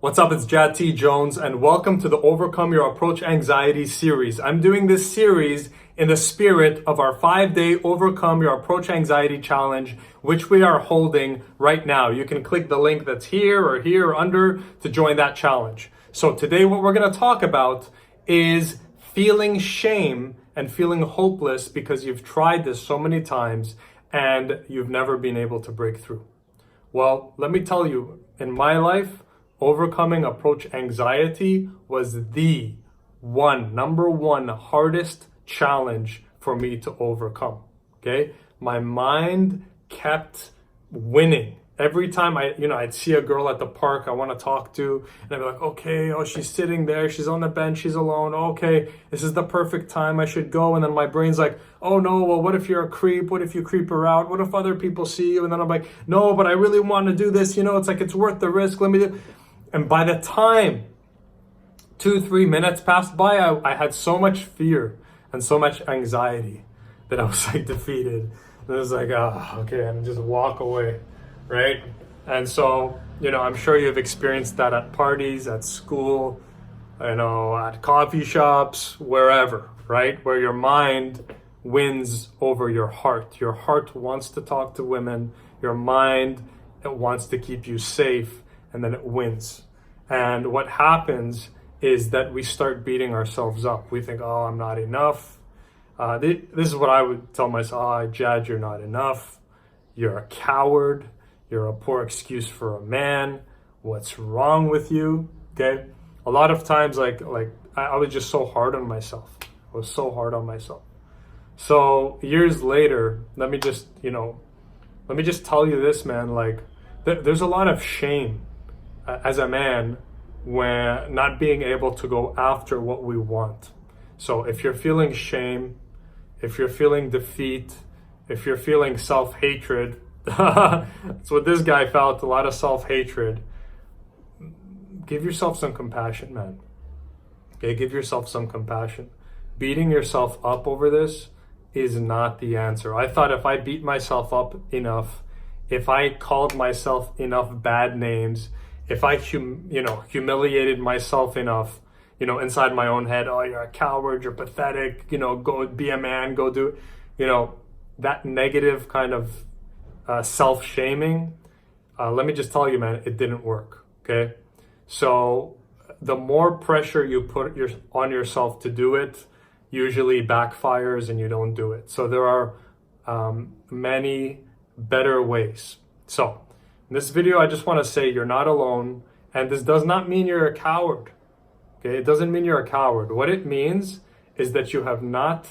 What's up, it's Jad T. Jones, and welcome to the Overcome Your Approach Anxiety series. I'm doing this series in the spirit of our 5-day Overcome Your Approach Anxiety Challenge, which we are holding right now. You can click the link that's here or under to join that challenge. So today what we're going to talk about is feeling shame and feeling hopeless because you've tried this so many times and you've never been able to break through. Well, let me tell you, in my life, overcoming approach anxiety was the number one hardest challenge for me to overcome. Okay? My mind kept winning. Every time I'd see a girl at the park I want to talk to, and I'd be like, okay, she's sitting there, she's on the bench, she's alone, okay, this is the perfect time, I should go. And then my brain's like, oh no, well, what if you're a creep? What if you creep her out? What if other people see you? And then I'm like, no, but I really want to do this, it's like, it's worth the risk, let me do. And by the time 2-3 minutes passed by, I had so much fear and so much anxiety that I was like defeated. And it was like, okay, and just walk away, right? And so, I'm sure you've experienced that at parties, at school, at coffee shops, wherever, right? Where your mind wins over your heart. Your heart wants to talk to women. Your mind, it wants to keep you safe. And then it wins. And what happens is that we start beating ourselves up. We think, I'm not enough. This is what I would tell myself, Jad, you're not enough. You're a coward. You're a poor excuse for a man. What's wrong with you? Okay? A lot of times, I was just so hard on myself. I was so hard on myself. So years later, let me just tell you this, man, there's a lot of shame as a man when not being able to go after what we want. So if you're feeling shame, if you're feeling defeat, if you're feeling self-hatred, that's what this guy felt, a lot of self-hatred, give yourself some compassion, man. Okay, give yourself some compassion. Beating yourself up over this is not the answer. I thought if I beat myself up enough, if I called myself enough bad names, if I humiliated myself enough, inside my own head, you're a coward, you're pathetic, go be a man, go do it, that negative kind of self-shaming, let me just tell you, man, it didn't work, okay? So the more pressure you put on yourself to do it, usually backfires and you don't do it. So there are many better ways. So in this video, I just want to say you're not alone, and this does not mean you're a coward. Okay, it doesn't mean you're a coward. What it means is that you have not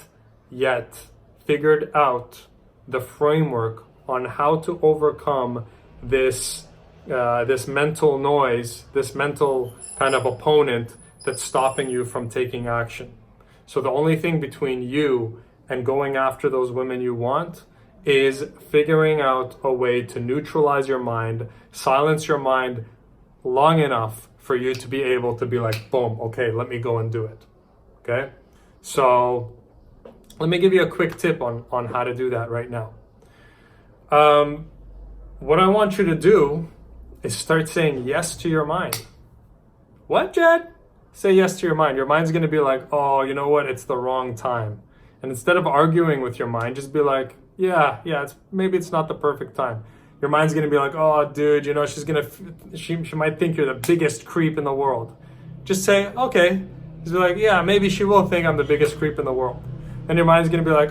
yet figured out the framework on how to overcome this mental noise, this mental kind of opponent that's stopping you from taking action. So the only thing between you and going after those women you want is figuring out a way to neutralize your mind, silence your mind long enough for you to be able to be like, boom, okay, let me go and do it. Okay? So let me give you a quick tip on how to do that right now. What I want you to do is start saying yes to your mind. What, Jed? Say yes to your mind. Your mind's going to be like, you know what? It's the wrong time. And instead of arguing with your mind, just be like, yeah, maybe it's not the perfect time. Your mind's gonna be like, dude, she might think you're the biggest creep in the world. Just say, okay. Just be like, yeah, maybe she will think I'm the biggest creep in the world. And your mind's gonna be like,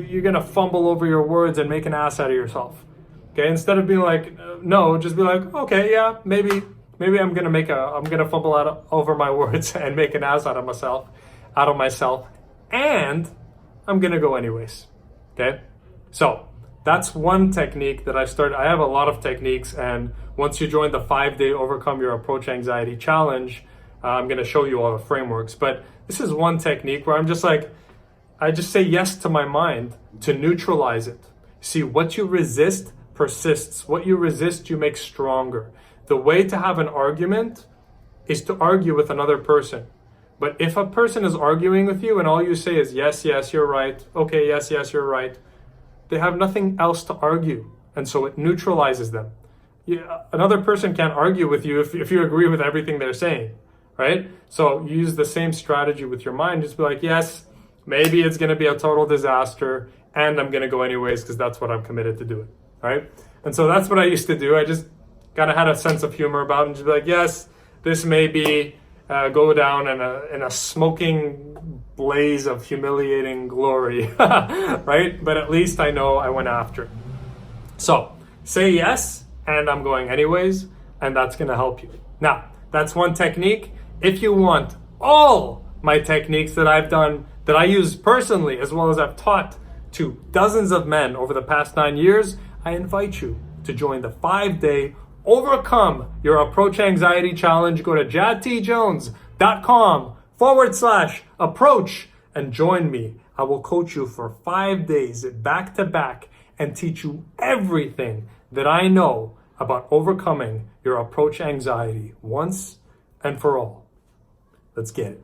you're gonna fumble over your words and make an ass out of yourself. Okay, instead of being like, no, just be like, okay, yeah, maybe I'm gonna fumble over my words and make an ass out of myself, and I'm gonna go anyways. Okay. So that's one technique that I have a lot of techniques, and once you join the 5-day Overcome Your Approach Anxiety Challenge, I'm going to show you all the frameworks. But this is one technique where I just say yes to my mind to neutralize it. See, what you resist persists. What you resist, you make stronger. The way to have an argument is to argue with another person. But if a person is arguing with you and all you say is, yes, you're right. Okay, yes, you're right. They have nothing else to argue. And so it neutralizes them. another person can't argue with you if you agree with everything they're saying, right? So you use the same strategy with your mind. Just be like, yes, maybe it's going to be a total disaster, and I'm going to go anyways because that's what I'm committed to doing, right? And so that's what I used to do. I just kind of had a sense of humor about it and just be like, yes, this may be go down in a smoking blaze of humiliating glory, right? But at least I know I went after it. So say yes, and I'm going anyways, and that's going to help you. Now, that's one technique. If you want all my techniques that I've done, that I use personally, as well as I've taught to dozens of men over the past 9 years, I invite you to join the 5-day Overcome Your Approach Anxiety Challenge. Go to jadtjones.com/approach and join me. I will coach you for 5 days back to back and teach you everything that I know about overcoming your approach anxiety once and for all. Let's get it.